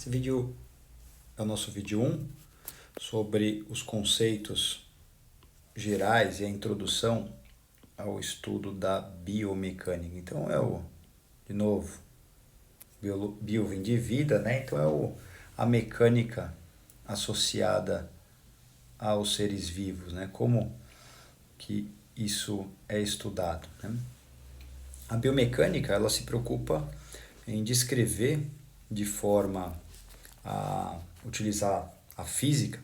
Esse vídeo é o nosso vídeo 1 sobre os conceitos gerais e a introdução ao estudo da biomecânica. Então de novo, bio vem de vida, né? Então a mecânica associada aos seres vivos, né? Como que isso é estudado, né? A biomecânica, ela se preocupa em descrever de forma a utilizar a física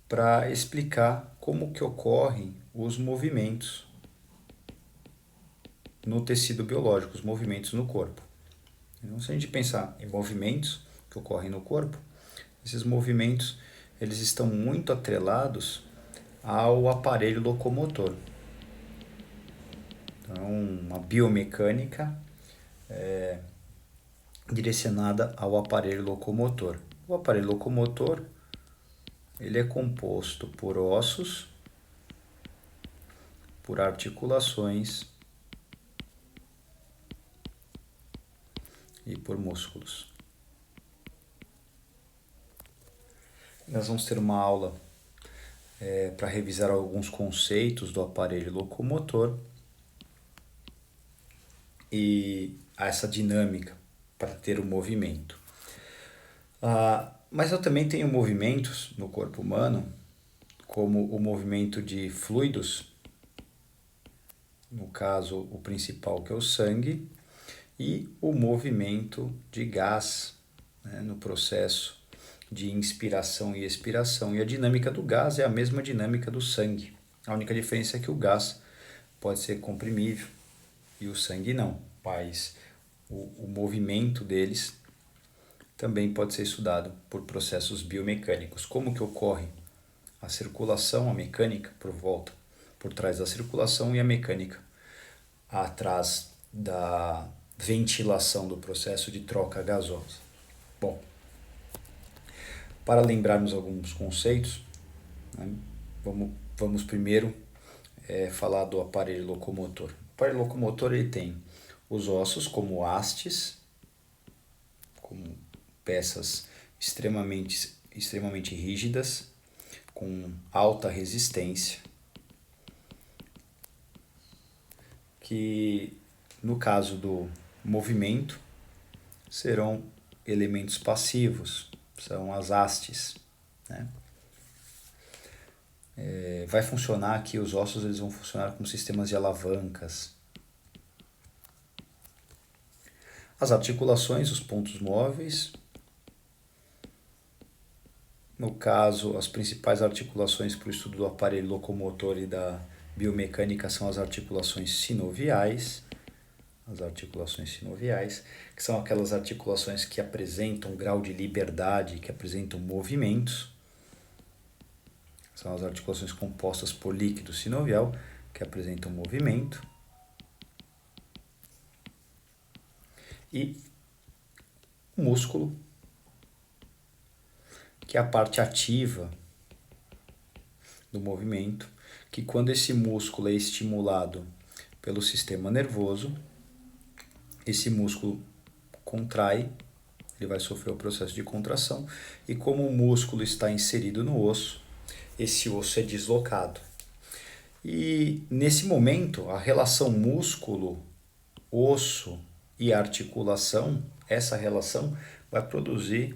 para explicar como que ocorrem os movimentos no tecido biológico, os movimentos no corpo. Então, se a gente pensar em movimentos que ocorrem no corpo, esses movimentos eles estão muito atrelados ao aparelho locomotor. Então, a biomecânica é direcionada ao aparelho locomotor. O aparelho locomotor ele é composto por ossos, por articulações e por músculos. Nós vamos ter uma aula para revisar alguns conceitos do aparelho locomotor e essa dinâmica para ter o movimento. Mas eu também tenho movimentos no corpo humano, como o movimento de fluidos, no caso o principal que é o sangue, e o movimento de gás, né, no processo de inspiração e expiração. E a dinâmica do gás é a mesma dinâmica do sangue. A única diferença é que o gás pode ser comprimível e o sangue não, mas o movimento deles também pode ser estudado por processos biomecânicos. Como que ocorre a circulação, a mecânica por trás da circulação e a mecânica atrás da ventilação do processo de troca gasosa. Bom, para lembrarmos alguns conceitos, né, vamos primeiro falar do aparelho locomotor. O aparelho locomotor ele tem os ossos como hastes, como peças extremamente rígidas, com alta resistência, que no caso do movimento serão elementos passivos, são as hastes, né? Vai funcionar aqui, os ossos eles vão funcionar como sistemas de alavancas. As articulações, os pontos móveis. No caso, as principais articulações para o estudo do aparelho locomotor e da biomecânica são as articulações sinoviais. As articulações sinoviais, que são aquelas articulações que apresentam um grau de liberdade, que apresentam movimentos. São as articulações compostas por líquido sinovial, que apresentam movimento. E o músculo, que é a parte ativa do movimento, que quando esse músculo é estimulado pelo sistema nervoso, esse músculo contrai, ele vai sofrer o processo de contração, e como o músculo está inserido no osso, esse osso é deslocado. E nesse momento, a relação músculo, osso e articulação, essa relação vai produzir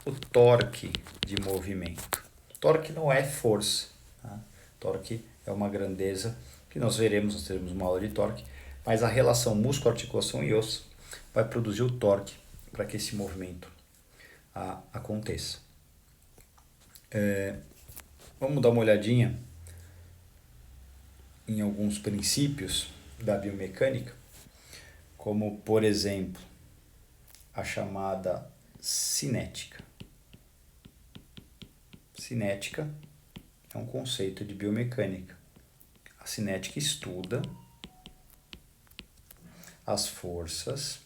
o torque de movimento. Torque não é força, tá? Torque é uma grandeza que nós teremos uma aula de torque, mas a relação músculo, articulação e osso vai produzir o torque para que esse movimento aconteça. Vamos dar uma olhadinha em alguns princípios da biomecânica, como, por exemplo, a chamada cinética. Cinética é um conceito de biomecânica. A cinética estuda as forças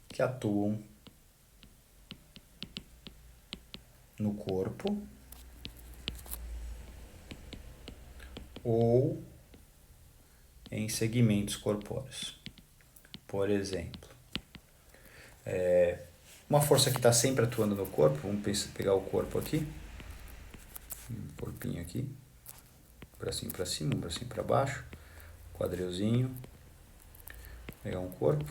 que atuam no corpo ou em segmentos corpóreos. Por exemplo, Uma força que está sempre atuando no corpo, vamos pegar o corpo aqui, um corpinho aqui, bracinho para cima, um bracinho para baixo, quadrilzinho, pegar um corpo.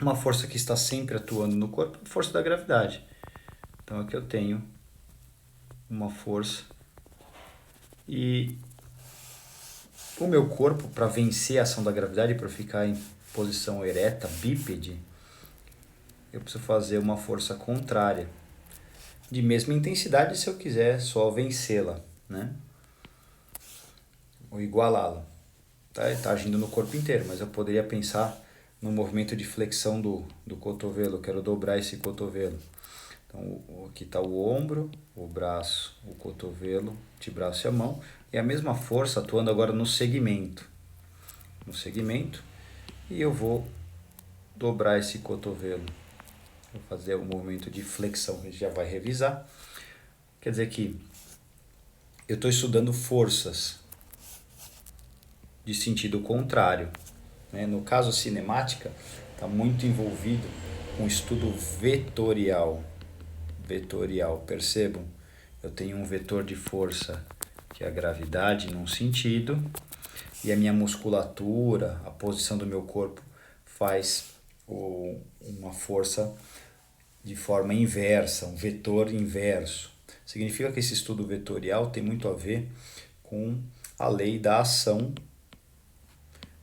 Uma força que está sempre atuando no corpo, a força da gravidade. Então aqui eu tenho uma força e o meu corpo, para vencer a ação da gravidade, para ficar em posição ereta, bípede, eu preciso fazer uma força contrária, de mesma intensidade se eu quiser só vencê-la, né? Ou igualá-la. Tá agindo no corpo inteiro, mas eu poderia pensar no movimento de flexão do cotovelo, eu quero dobrar esse cotovelo. Então aqui está o ombro, o braço, o cotovelo, o antebraço e a mão, e a mesma força atuando agora no segmento. E eu vou dobrar esse cotovelo. Vou fazer o movimento de flexão, a gente já vai revisar. Quer dizer que eu estou estudando forças de sentido contrário, né? No caso, cinemática está muito envolvido com estudo vetorial. Percebam? Eu tenho um vetor de força, que é a gravidade, num sentido, e a minha musculatura, a posição do meu corpo, faz uma força de forma inversa, um vetor inverso. Significa que esse estudo vetorial tem muito a ver com a lei da ação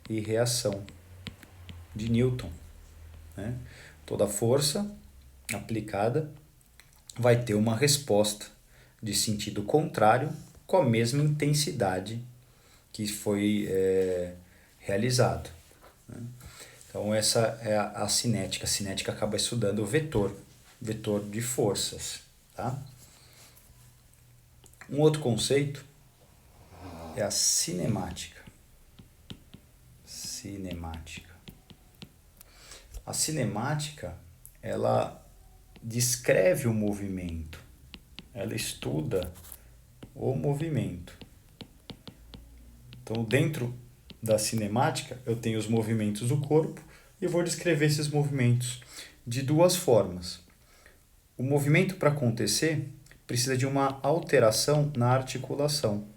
e reação de Newton, né? Toda força aplicada vai ter uma resposta de sentido contrário com a mesma intensidade que foi realizado, né? Então essa é a cinética. A cinética acaba estudando o vetor de forças, tá? Um outro conceito é a cinemática. A cinemática, ela descreve o movimento, ela estuda o movimento. Então, dentro da cinemática, eu tenho os movimentos do corpo e vou descrever esses movimentos de duas formas. O movimento, para acontecer, precisa de uma alteração na articulação.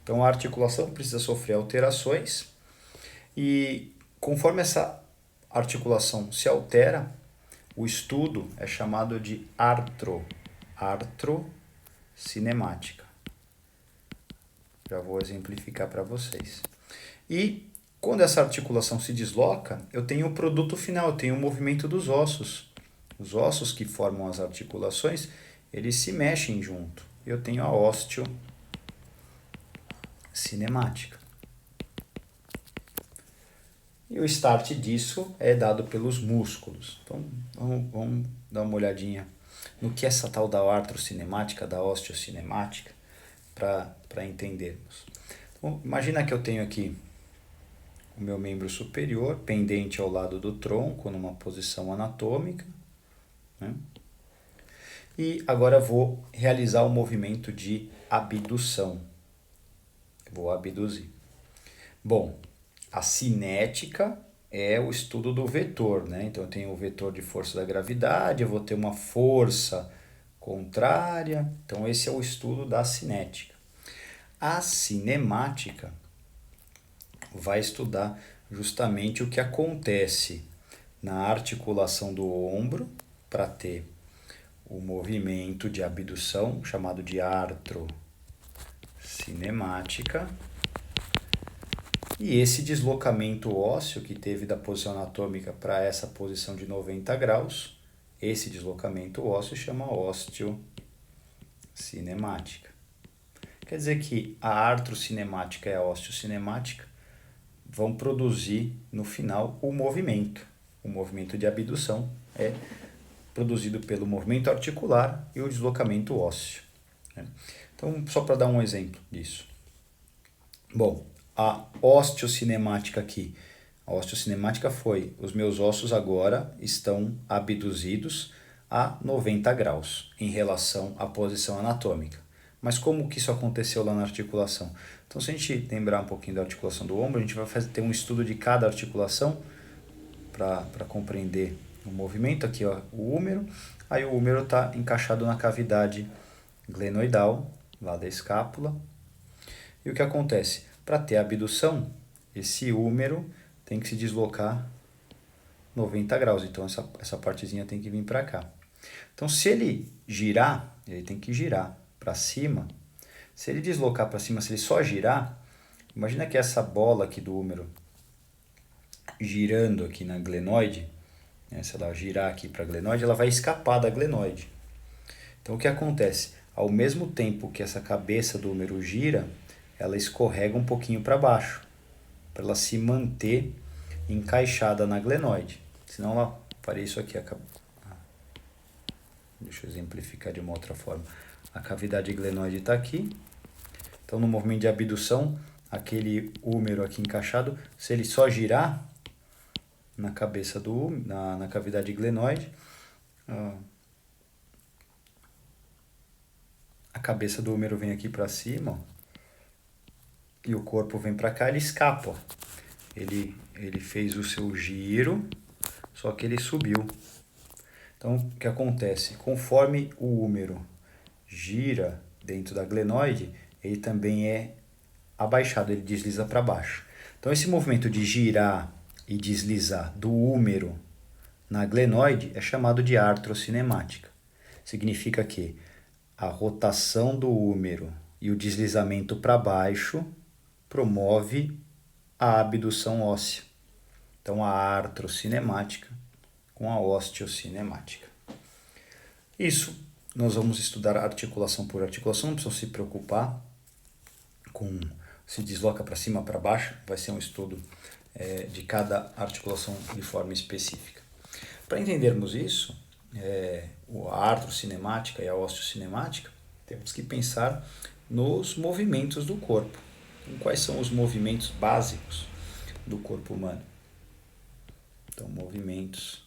Então, a articulação precisa sofrer alterações e, conforme essa articulação se altera, o estudo é chamado de artrocinemática. Já vou exemplificar para vocês. E quando essa articulação se desloca, eu tenho o produto final, eu tenho o movimento dos ossos. Os ossos que formam as articulações, eles se mexem junto. Eu tenho a osteocinemática. E o start disso é dado pelos músculos. Então, vamos dar uma olhadinha no que é essa tal da artrocinemática, da osteocinemática, para entendermos. Então, imagina que eu tenho aqui o meu membro superior, pendente ao lado do tronco, numa posição anatômica, né? E agora vou realizar o movimento de abdução. Vou abduzir. Bom, a cinética é o estudo do vetor, né? Então eu tenho o vetor de força da gravidade, eu vou ter uma força contrária. Então esse é o estudo da cinética. A cinemática vai estudar justamente o que acontece na articulação do ombro para ter o movimento de abdução, chamado de artrocinemática, e esse deslocamento ósseo que teve da posição anatômica para essa posição de 90 graus, esse deslocamento ósseo chama osteocinemática. Quer dizer que a artrocinemática e a osteocinemática vão produzir no final o movimento. O movimento de abdução é produzido pelo movimento articular e o deslocamento ósseo, né? Então, só para dar um exemplo disso. Bom, a osteocinemática aqui. A osteocinemática foi, os meus ossos agora estão abduzidos a 90 graus em relação à posição anatômica. Mas como que isso aconteceu lá na articulação? Então, se a gente lembrar um pouquinho da articulação do ombro, a gente vai ter um estudo de cada articulação para compreender no movimento, aqui ó, o húmero, aí o húmero está encaixado na cavidade glenoidal, lá da escápula. E o que acontece? Para ter a abdução, esse húmero tem que se deslocar 90 graus, então essa partezinha tem que vir para cá. Então se ele girar, ele tem que girar para cima. Se ele deslocar para cima, se ele só girar, imagina que essa bola aqui do húmero girando aqui na glenoide, né, se ela girar aqui para a glenoide, ela vai escapar da glenoide. Então o que acontece? Ao mesmo tempo que essa cabeça do húmero gira, ela escorrega um pouquinho para baixo, para ela se manter encaixada na glenoide. Senão ela faria isso aqui. Deixa eu exemplificar de uma outra forma. A cavidade glenoide está aqui. Então no movimento de abdução, aquele húmero aqui encaixado, se ele só girar na cabeça na cavidade glenoide, a cabeça do húmero vem aqui para cima, ó, e o corpo vem para cá, ele escapa. Ele fez o seu giro, só que ele subiu. Então, o que acontece? Conforme o húmero gira dentro da glenoide, ele também é abaixado, ele desliza para baixo. Então, esse movimento de girar e deslizar do húmero na glenoide é chamado de artrocinemática. Significa que a rotação do húmero e o deslizamento para baixo promove a abdução óssea. Então, a artrocinemática com a osteocinemática. Isso, nós vamos estudar articulação por articulação, não precisam se preocupar com se desloca para cima, para baixo, vai ser um estudo de cada articulação de forma específica. Para entendermos isso, a artrocinemática e a osteocinemática, temos que pensar nos movimentos do corpo. Então, quais são os movimentos básicos do corpo humano? Então, movimentos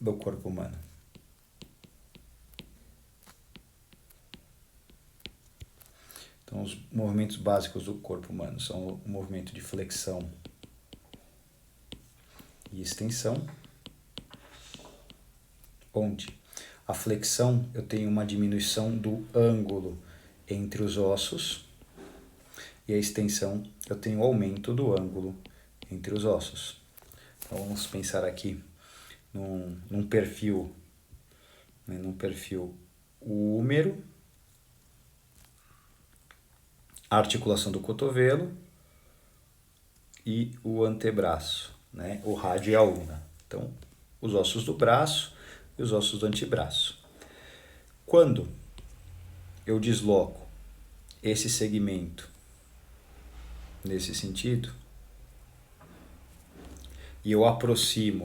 do corpo humano. Então, os movimentos básicos do corpo humano são o movimento de flexão e extensão, onde a flexão eu tenho uma diminuição do ângulo entre os ossos e a extensão eu tenho aumento do ângulo entre os ossos. Então, vamos pensar aqui num perfil, né, o húmero, a articulação do cotovelo e o antebraço, né, o rádio e a ulna. Então, os ossos do braço e os ossos do antebraço. Quando eu desloco esse segmento nesse sentido e eu aproximo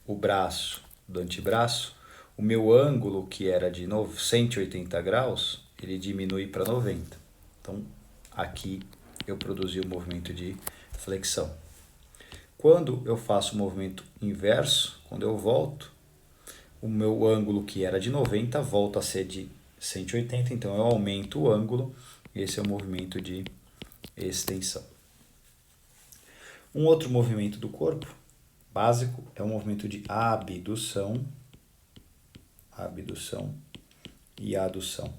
o braço do antebraço, o meu ângulo, que era de 180 graus, ele diminui para 90. Então, aqui eu produzi o movimento de flexão. Quando eu faço o movimento inverso, quando eu volto, o meu ângulo, que era de 90, volta a ser de 180, então eu aumento o ângulo. Esse é o movimento de extensão. Um outro movimento do corpo básico é o movimento de abdução e adução.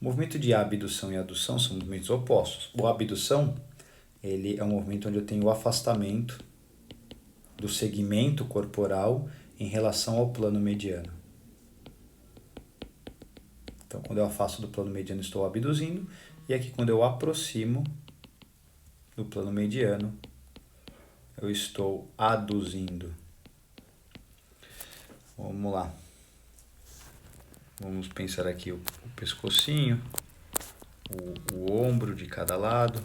O movimento de abdução e adução são movimentos opostos. O abdução, ele é um movimento onde eu tenho o afastamento do segmento corporal em relação ao plano mediano. Então, quando eu afasto do plano mediano, estou abduzindo, e aqui quando eu aproximo do plano mediano, eu estou aduzindo. Vamos lá. Vamos pensar aqui o pescocinho, o ombro de cada lado,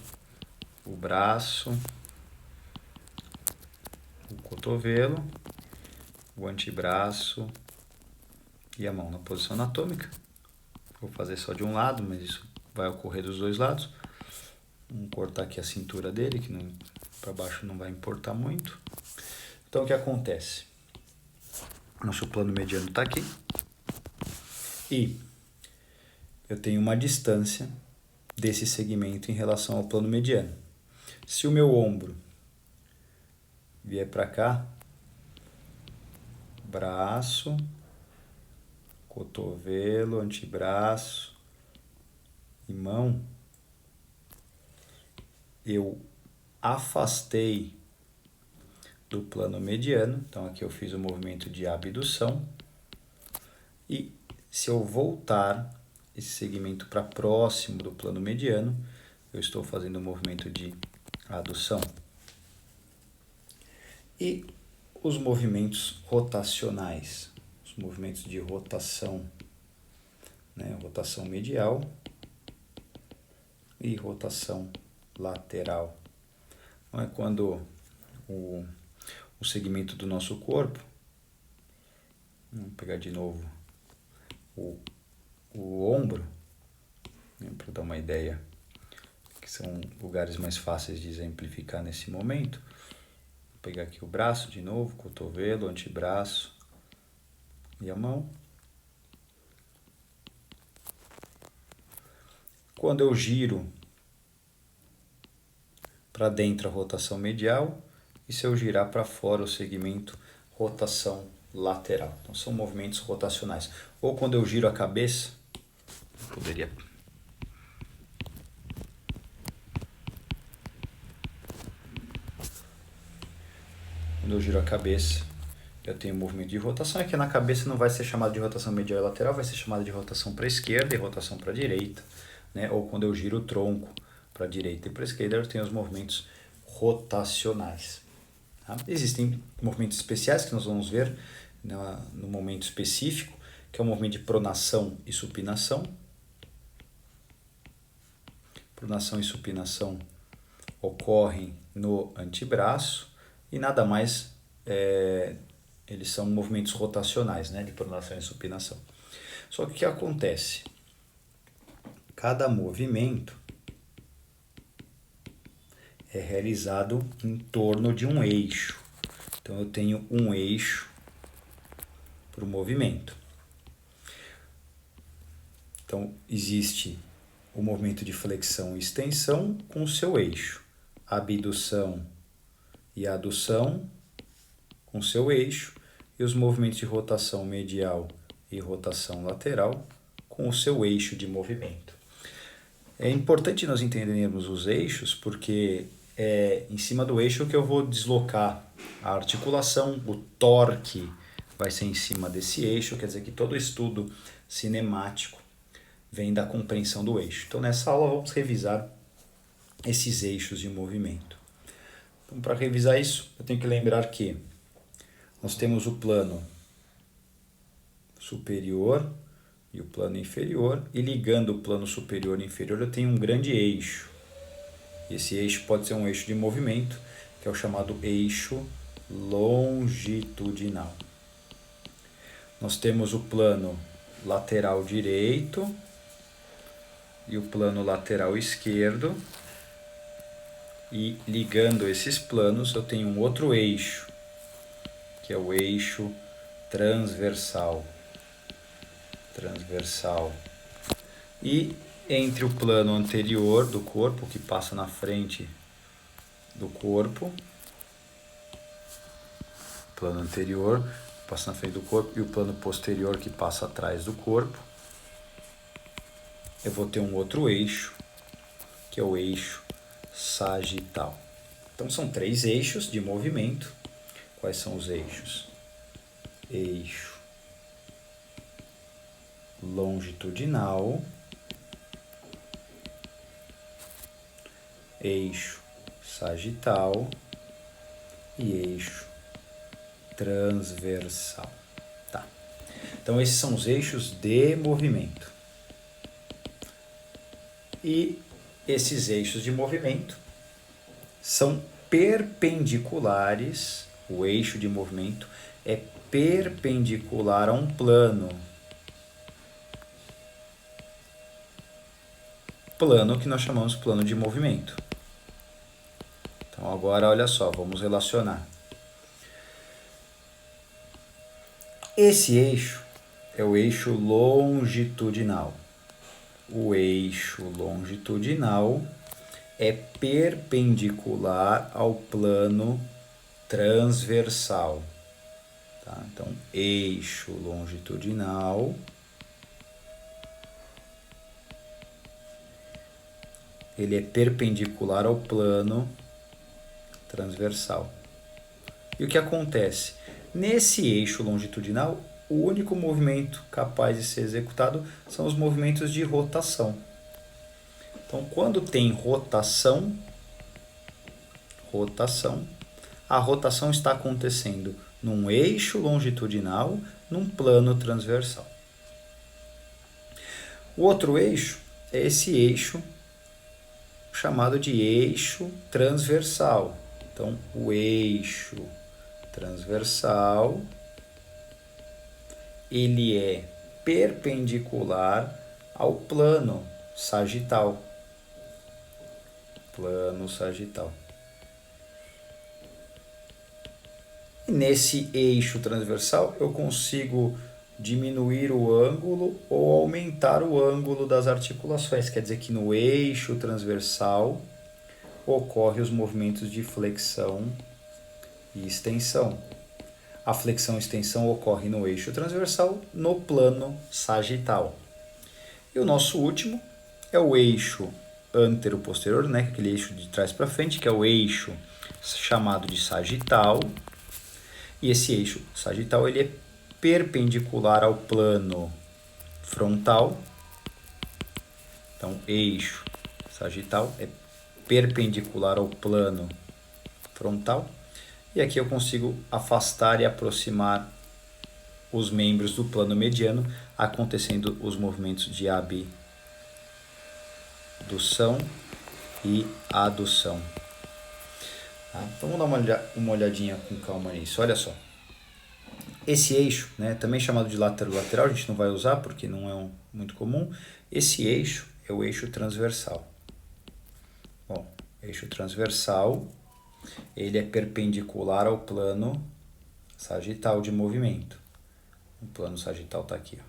o braço, o cotovelo, o antebraço e a mão na posição anatômica. Vou fazer só de um lado, mas isso vai ocorrer dos dois lados. Vamos cortar aqui a cintura dele, que para baixo não vai importar muito. Então, o que acontece? Nosso plano mediano está aqui. E eu tenho uma distância desse segmento em relação ao plano mediano. Se o meu ombro vier para cá, braço, cotovelo, antebraço e mão, eu afastei do plano mediano. Então aqui eu fiz o movimento de abdução. E se eu voltar esse segmento para próximo do plano mediano, eu estou fazendo um movimento de adução. E os movimentos rotacionais, os movimentos de rotação, né? Rotação medial e rotação lateral. Então, é quando o segmento do nosso corpo, vamos pegar de novo o ombro, né, para dar uma ideia, que são lugares mais fáceis de exemplificar nesse momento. Vou pegar aqui o braço de novo, cotovelo, antebraço e a mão. Quando eu giro para dentro a rotação medial, e se eu girar para fora o segmento rotação lateral. Então são movimentos rotacionais. Ou quando eu giro a cabeça, poderia... Quando eu giro a cabeça, eu tenho um movimento de rotação. Aqui na cabeça não vai ser chamado de rotação medial e lateral, vai ser chamado de rotação para a esquerda e rotação para a direita, né? Ou quando eu giro o tronco para a direita e para a esquerda, eu tenho os movimentos rotacionais. Tá? Existem movimentos especiais que nós vamos ver no momento específico, que é o movimento de pronação e supinação. Pronação e supinação ocorrem no antebraço e nada mais, eles são movimentos rotacionais, né, de pronação e supinação. Só que o que acontece? Cada movimento é realizado em torno de um eixo. Então eu tenho um eixo para o movimento. Então existe o movimento de flexão e extensão com o seu eixo. Abdução e adução com seu eixo. E os movimentos de rotação medial e rotação lateral com o seu eixo de movimento. É importante nós entendermos os eixos porque é em cima do eixo que eu vou deslocar a articulação, o torque vai ser em cima desse eixo, quer dizer que todo estudo cinemático vem da compreensão do eixo. Então nessa aula vamos revisar esses eixos de movimento. Então para revisar isso, eu tenho que lembrar que nós temos o plano superior e o plano inferior, e ligando o plano superior e inferior eu tenho um grande eixo. Esse eixo pode ser um eixo de movimento, que é o chamado eixo longitudinal. Nós temos o plano lateral direito e o plano lateral esquerdo, e ligando esses planos eu tenho um outro eixo, que é o eixo transversal. E entre o plano anterior do corpo, que passa na frente do corpo, plano anterior passa na frente do corpo, e o plano posterior que passa atrás do corpo, eu vou ter um outro eixo, que é o eixo sagital. Então são 3 eixos de movimento. Quais são os eixos? Eixo longitudinal, eixo sagital e eixo transversal. Tá. Então esses são os eixos de movimento. E esses eixos de movimento são perpendiculares, o eixo de movimento é perpendicular a um plano. Plano que nós chamamos plano de movimento. Então agora olha só, vamos relacionar. Esse eixo é o eixo longitudinal. O eixo longitudinal é perpendicular ao plano transversal. Tá? Então, eixo longitudinal ele é perpendicular ao plano transversal. E o que acontece? Nesse eixo longitudinal, o único movimento capaz de ser executado são os movimentos de rotação. Então, quando tem rotação, a rotação está acontecendo num eixo longitudinal, num plano transversal. O outro eixo é esse eixo chamado de eixo transversal. Então, o eixo transversal ele é perpendicular ao plano sagital. Plano sagital. E nesse eixo transversal eu consigo diminuir o ângulo ou aumentar o ângulo das articulações. Quer dizer que no eixo transversal ocorrem os movimentos de flexão e extensão. A flexão e extensão ocorre no eixo transversal, no plano sagital. E o nosso último é o eixo antero-posterior, né? Aquele eixo de trás para frente, que é o eixo chamado de sagital. E esse eixo sagital ele é perpendicular ao plano frontal. Então, eixo sagital é perpendicular ao plano frontal. E aqui eu consigo afastar e aproximar os membros do plano mediano, acontecendo os movimentos de abdução e adução. Tá? Então vamos dar uma olhadinha com calma nisso. Olha só. Esse eixo, né, também chamado de lateral, a gente não vai usar porque não é muito comum. Esse eixo é o eixo transversal. Bom, eixo transversal, ele é perpendicular ao plano sagital de movimento. O plano sagital está aqui. Ó.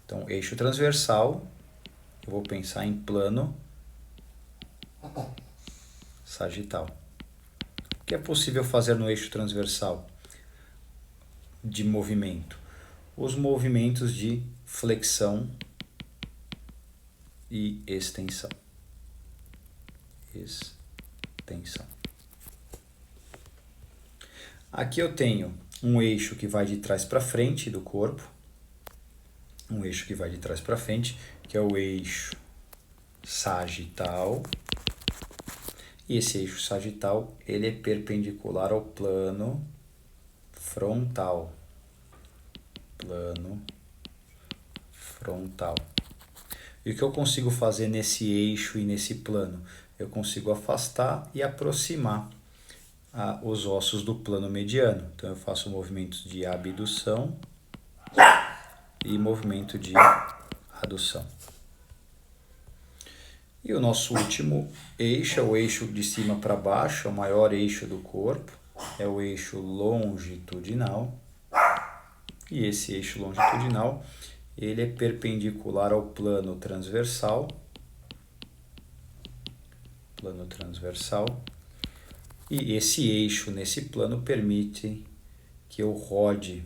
Então, eixo transversal, eu vou pensar em plano sagital. O que é possível fazer no eixo transversal de movimento? Os movimentos de flexão e extensão. Extensão. Aqui eu tenho um eixo que vai de trás para frente do corpo. Um eixo que vai de trás para frente, que é o eixo sagital. E esse eixo sagital, ele é perpendicular ao plano frontal. Plano frontal. E o que eu consigo fazer nesse eixo e nesse plano? Eu consigo afastar e aproximar os ossos do plano mediano. Então eu faço movimentos de abdução e movimento de adução. E o nosso último eixo é o eixo de cima para baixo, é o maior eixo do corpo, é o eixo longitudinal. E esse eixo longitudinal, ele é perpendicular ao plano transversal. Plano transversal. E esse eixo nesse plano permite que eu rode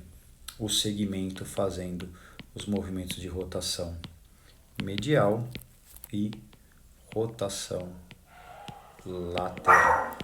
o segmento fazendo os movimentos de rotação medial e rotação lateral.